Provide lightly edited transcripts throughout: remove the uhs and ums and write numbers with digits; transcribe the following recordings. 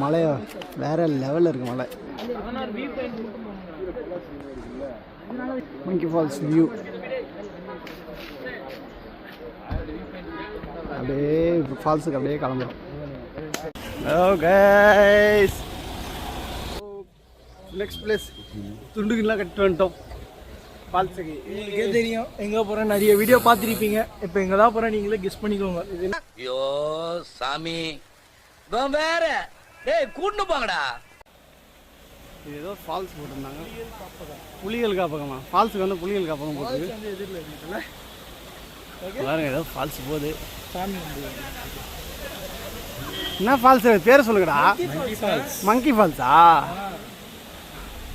மலை வேற லெவலில் இருக்குது மலை. மங்கி ஃபால்ஸ் வியூ அப்படியே ஃபால்ஸுக்கு அப்படியே கிளம்புறோம். நெக்ஸ்ட் பிளேஸ் துண்டுகள்லாம் கட்டு வந்துட்டோம் ஃபால்ஸுக்கு. உங்களுக்கே தெரியும் எங்கே போகிறேன், நிறைய வீடியோ பார்த்துருப்பீங்க. இப்போ எங்கே தான் போகிறேன் நீங்களே கெஸ் பண்ணிக்கோங்க. இது ஐயோ சாமி வேற கூட்டு போங்கடா. இது ஏதோ ஃபால்ஸ் போட்டிருந்தாங்க, புலிகள் காப்பகமா. ஃபால்ஸுக்கு வந்து புலிகள் காப்பகம் போட்டுருக்கு பாருங்க. ஏதோ ஃபால்ஸ் போகுது. என்ன ஃபால்ஸ் பேர் சொல்லுங்கடா. மங்கி ஃபால்ஸா?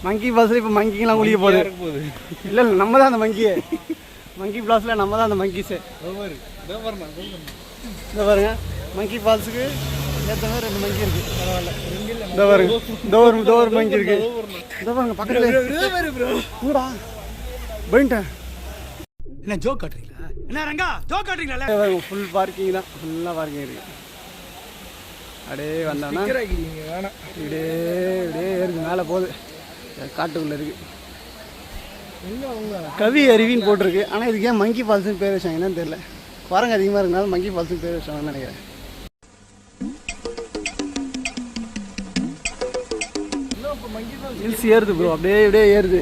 மங்கி ஃபால்ஸில் இப்போ மங்கிங்கெலாம் குளிக்க போகுது. இல்லை இல்லை, நம்ம தான் அந்த மங்கியே. மங்கி ஃபால்ஸில் நம்ம தான் அந்த மங்கிஸு. இந்த பாருங்க, மங்கி ஃபால்ஸுக்கு ஏற்ற மாதிரி 2 மங்கி இருக்குது. பரவாயில்ல. இந்த பாருங்க, இந்த ஒரு மங்கி இருக்கு. இந்த பாருங்க பக்கத்துல போயிட்டேன். என்ன ஜோக் காட்டுறீங்களா? என்ன ரங்கா ஜோக் காட்டுறீங்களா? ஃபுல் பார்க்கிங் தான், ஃபுல்லாக பார்க்கிங் இருக்கு. அப்படியே வந்தோம்னா இப்படியே இப்படியே ஏறுது, மேலே போகுது. காட்டுக்குள்ளே இருக்கு. கவி அருவின்னு போட்டிருக்கு. ஆனால் இதுக்கு ஏன் மங்கி ஃபால்ஸுன்னு பேர் வச்சாங்க என்னன்னு தெரியல. குரங்கு அதிகமாக இருக்கனால மங்கி ஃபால்ஸுன்னு பேர் வச்சாங்கன்னு நினைக்கிறேன். ஹில்ஸ் ஏறுது ப்ரோ, அப்படியே இப்படியே ஏறுது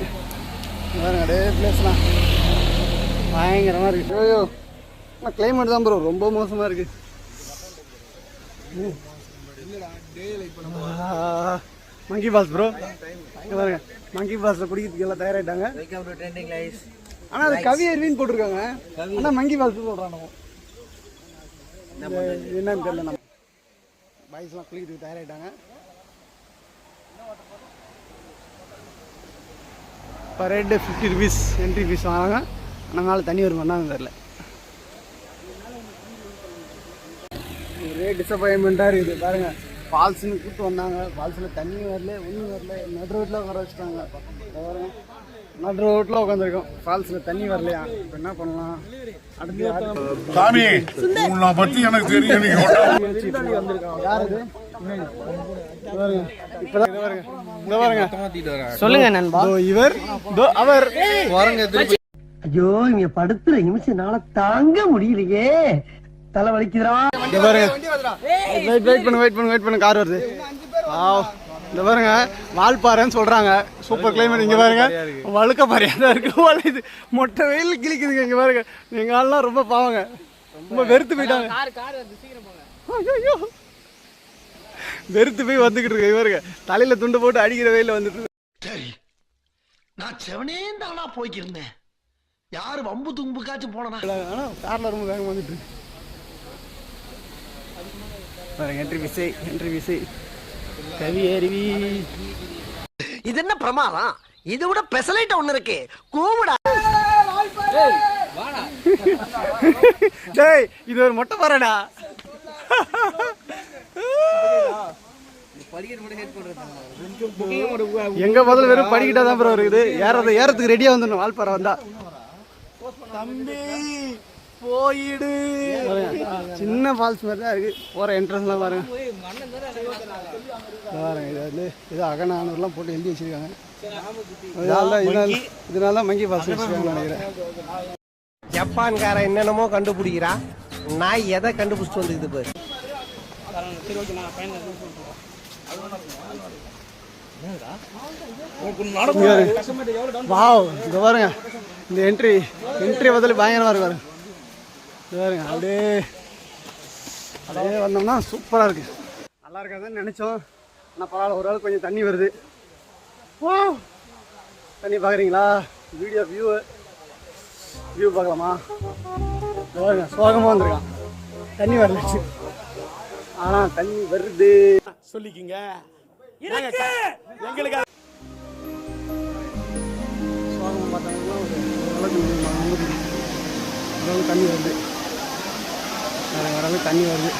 பாருங்க. அப்படியே பிளேஸ்லாம் பயங்கரமாக இருக்குது. ஐயோ ஆனால் கிளைமேட் தான் ப்ரோ ரொம்ப மோசமாக இருக்குது. மங்கி ஃபால்ஸ் ப்ரோ பாருங்க. மங்கி ஃபால்ஸில் குடிக்கிறதுக்கு எல்லாம் தயாராகிட்டாங்க. ஆனால் அது கவி அருவின்னு போட்டிருக்காங்க. ஆனால் மங்கி ஃபால்ஸ் சொல்கிறாங்க. என்னன்னு தெரியல. நம்ம பாய்ஸ்லாம் குளிக்கிறதுக்கு தயாராகிட்டாங்க. Per head 50 rupees entry fees வாங்க. ஆனால் மேலே தண்ணி வருமானா தெரில. ஒரே டிசப்பாயின்மெண்ட்டாக இருக்குது பாருங்கள். ஃபால்ஸ்னு கூப்பிட்டு வந்தாங்க, ஃபால்ஸில் தண்ணி வரல, ஒன்றும் வரல. நடு ரோட்டில் உட்கார வச்சுட்டாங்க. பாருங்க, நடு ரோட்டில் உட்காந்துருக்கோம். ஃபால்ஸில் தண்ணி வரலையா? இப்போ என்ன பண்ணலாம்? அடுத்து சாமி உன்னை பற்றி எனக்கு தெரியும். யார் இது? சொல்லுங்க நண்பா. இவர் அவர் ஐயோ இங்க படுத்துற நிமிஷம்னால தாங்க முடியலையே, தலை வலிக்குதுடா. வெயிட் பண்ணு கார் வருது. இந்த பாருங்க, வால்பாறைன்னு சொல்றாங்க. Super climate. இங்க பாருங்க, வழுக்க பாறையா இருக்கு. இது மொட்டை வெயில் கிளிக்குதுங்க. இங்க பாருங்க, எங்க ஆள்லாம் ரொம்ப பாவங்க, ரொம்ப வெறுத்து போயிட்டாங்க. ஐயோ வெறுத்து போய் வந்துகிட்டு இருக்கு. இவருங்க தலையில துண்டு போட்டு அடிக்கிற வெயில வந்துட்டு. சரி, நான் செவனே தானா போய்க்கிருந்தேன். யாரு வம்பு தும்புக்காச்சும் போனா. ஆனா கார்ல ரொம்ப வேகமா வந்துட்டு இருக்கு. என்ட்ரி விசை கவி அருவி. இது என்ன பிரமாதம்? இதை விட பெசலைட் ஒண்ணு இருக்கு. கூவுடா. டேய் இது ஒரு மொட்டை பாறைடா. எங்க முதல்ல வெறும் படிக்கிட்டா தான் ப்ரோ இருக்குது. ஏறதுக்கு ரெடியா வந்துடணும். வால்பாறை வந்தா தம்பி போயிடு. சின்ன ஃபால்ஸ் மாதிரி தான் இருக்கு. போற என்ட்ரன்ஸ்லாம் பாருங்க. பாருங்க, இது வந்து இது அகநானூர்லாம் போட்டு எழுதி வச்சிருக்காங்க. இதனால மங்கி ஃபால்ஸ் வச்சிருக்காங்கன்னு நினைக்கிறேன். ஜப்பான்கார என்னென்னமோ கண்டுபிடிக்கிறா, நான் எதை கண்டுபிடிச்சிட்டு வந்துக்குது பாரு. வாவ், இங்க பாருங்க, இந்த என்ட்ரி பதில் பயங்கரமா இருக்கு பாருங்க. இது பாருங்க, அப்படியே வந்தோம்னா சூப்பரா இருக்கு. நல்லா இருக்காதுன்னு நினைச்சோம், ஆனால் பரவாயில்ல, ஓரளவுக்கு கொஞ்சம் தண்ணி வருது. வா, தண்ணி பார்க்குறீங்களா? வீடியோ வியூ பார்க்கலாமா? பாருங்க, சோகமாக வந்திருக்கான். தண்ணி வரலச்சு, ஆனால் தண்ணி வருது சொல்லிக்கிங்க. எங்களுக்கு சோகமாக பார்த்தாங்கன்னா ஓரளவுக்கு தண்ணி வருது. ஓரளவுக்கு தண்ணி வருது.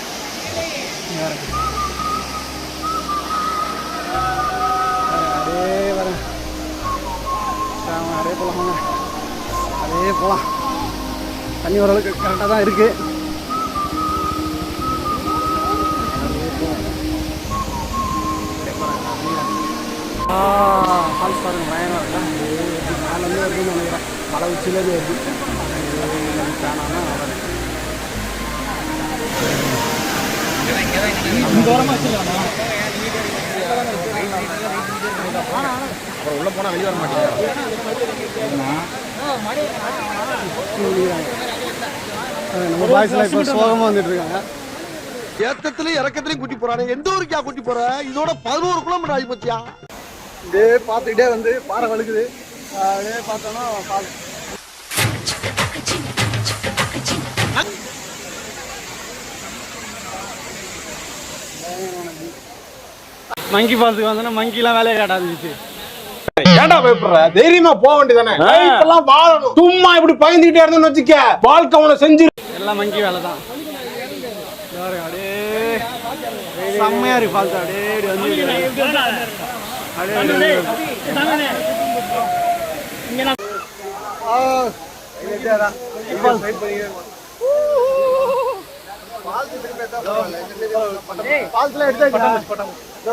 அப்படியே வரேன், அப்படியே போகலாமாங்க, அப்படியே போகலாம். தண்ணி ஓரளவுக்கு கரெக்டாக தான் இருக்குது. உச்சிலேருந்து வருது. தானானா உள்ள போனா வெளியே வர மாட்டேங்க. நம்ம பாய்ஸ்லாம் இப்போ சோகமாக வந்துட்டு இருக்காங்க. ஏத்தத்திலயும் இறக்கத்திலயும் கூட்டி போறானே. எந்த ஊருக்கா கூட்டி போற? இதோட 11 கிலோமீட்டர் ஆகி போச்சியா? அப்படியே பார்த்துக்கிட்டே வந்து பாறை வழுக்குது. அப்படியே பார்த்தோன்னா மங்கி ஃபால்ஸுக்கு வந்தோன்னா மங்கிலாம் வேலையை காட்டாதுச்சு. ஏன்டா பயப்படுற? தைரியமா போக வேண்டியதானே. லைஃப்லாம் வாழணும். சும்மா இப்படி பயந்துகிட்டே இருந்தோம்னு வச்சுக்க, வாழ்க்கை அவனை செஞ்சு எல்லாம் மங்கி வேலை தான். அப்படியே செம்மையா இருக்கு ஃபால்ஸ். அப்படியே வந்து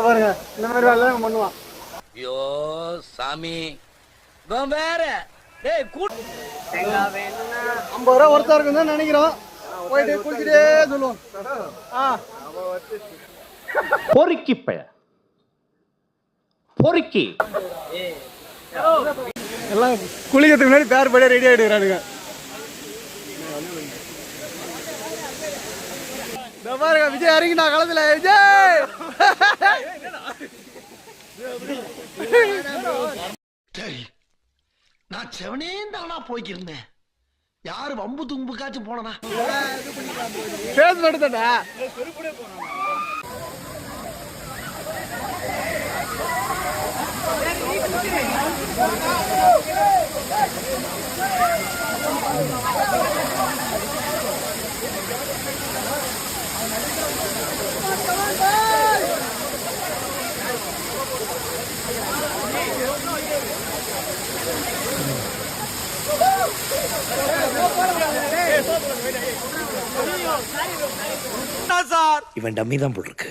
பாருங்க இந்த மாதிரி வேலை பண்ணுவான். ஐயோ சாமி இவன் வேற. டேய் 50 ரூபா ஒருத்தா இருக்குன்னு தான் நினைக்கிறோம். போயிட்டு குளிச்சுட்டே சொல்லுவோம். பொறுக்கி பைய பொறுக்கி எல்லாம் குளிக்கிறதுக்கு முன்னாடி பேர் படியே ரெடி ஆகிடுறானுங்க. பாருங்க விஜய் இறங்கினா களத்துல. விஜய் சரி, நான் செவனே தானா போய்க்கிருந்தேன். யாரு வம்பு தும்புக்காச்சும் போனா பேஸ் மட்டும்தான்டா. இவன் டம்மி தான் போல் இருக்கு.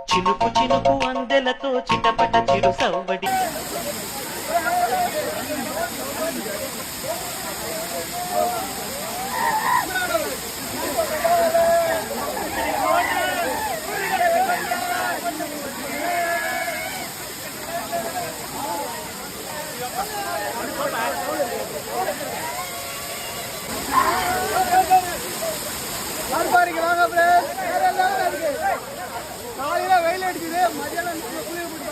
చినుకు చినుకు అందెలతో చిటపట చిరు సవ్వడి காலையில வெயில் அடிக்குது, மதியானம் குளிர் போட்டு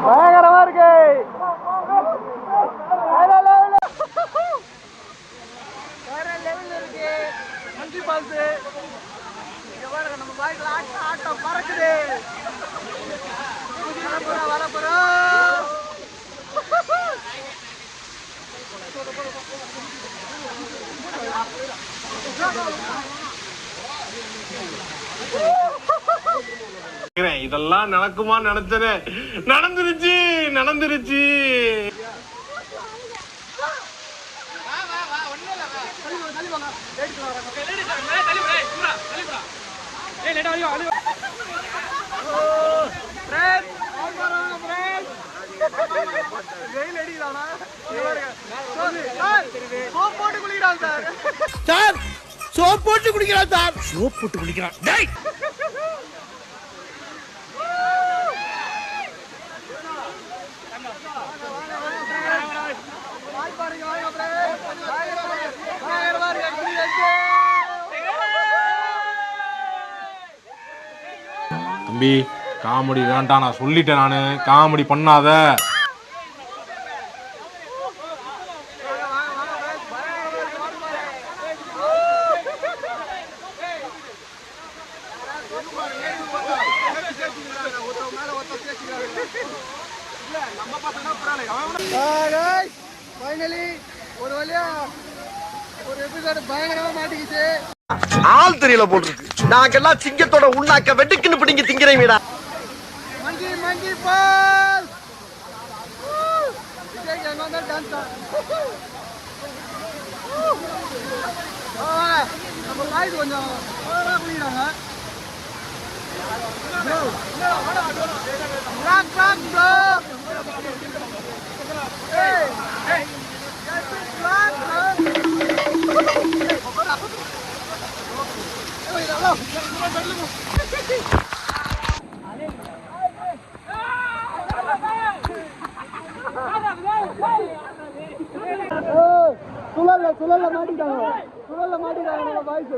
பயங்கரமா இருக்கு. பயங்கரமா இருக்கு. வேற லெவல் இருக்கு. இதெல்லாம் நடக்குமா நினைச்சனே, நடந்துருச்சு நடந்துருச்சு. சார் சோப் போட்டு குடிக்கிறான் சார். சோப் போட்டு குடிக்கிறான். டேய் தம்பி காமெடி வேண்டாம், நான் சொல்லிட்டேன். நானு காமெடி பண்ணாத. ஃபைனலி ஒரு வழியா ஒரு எபிசோட் பயங்கரமா மாட்டிக்கிச்சு. ஆள் தெரியல போட்டுருக்கு. நாங்கெல்லாம் சிங்கத்தோட உண்ணாக்க வெட்டுக்குன்னு பிடிங்க திங்கிறீங்கடா. மங்கி மங்கி பால் விஜய் எங்க வந்தா டான்ஸ் நம்ம லாய்டு கொஞ்சம் குளிக்கிறாங்க. சுழல்ல மாட்டிட்டாங்க நம்ம பாய்ஸ்.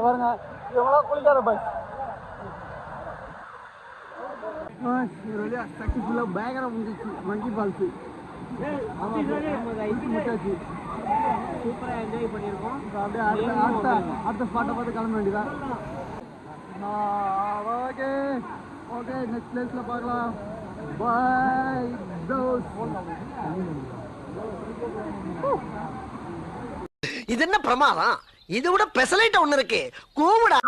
பாருங்க இவங்களாம் குளிக்காத பாய்ஸ். ஒரு வழியா சக்சஸ்ஃபுல்லாக பயங்கரம் முடிஞ்சிச்சு மங்கி ஃபால்ஸு. சூப்பராக என்ஜாய் பண்ணியிருக்கோம். அப்படியே அடுத்த ஸ்பாட்டை பார்த்து கிளம்ப வேண்டியதான். ஓகே ஓகே நெக்ஸ்ட் பிளேஸில் பார்க்கலாம். பாய். இது என்ன பிரமாதம்? இது விட பெசலைட் ஒண்ணு இருக்கு. கூவுடா.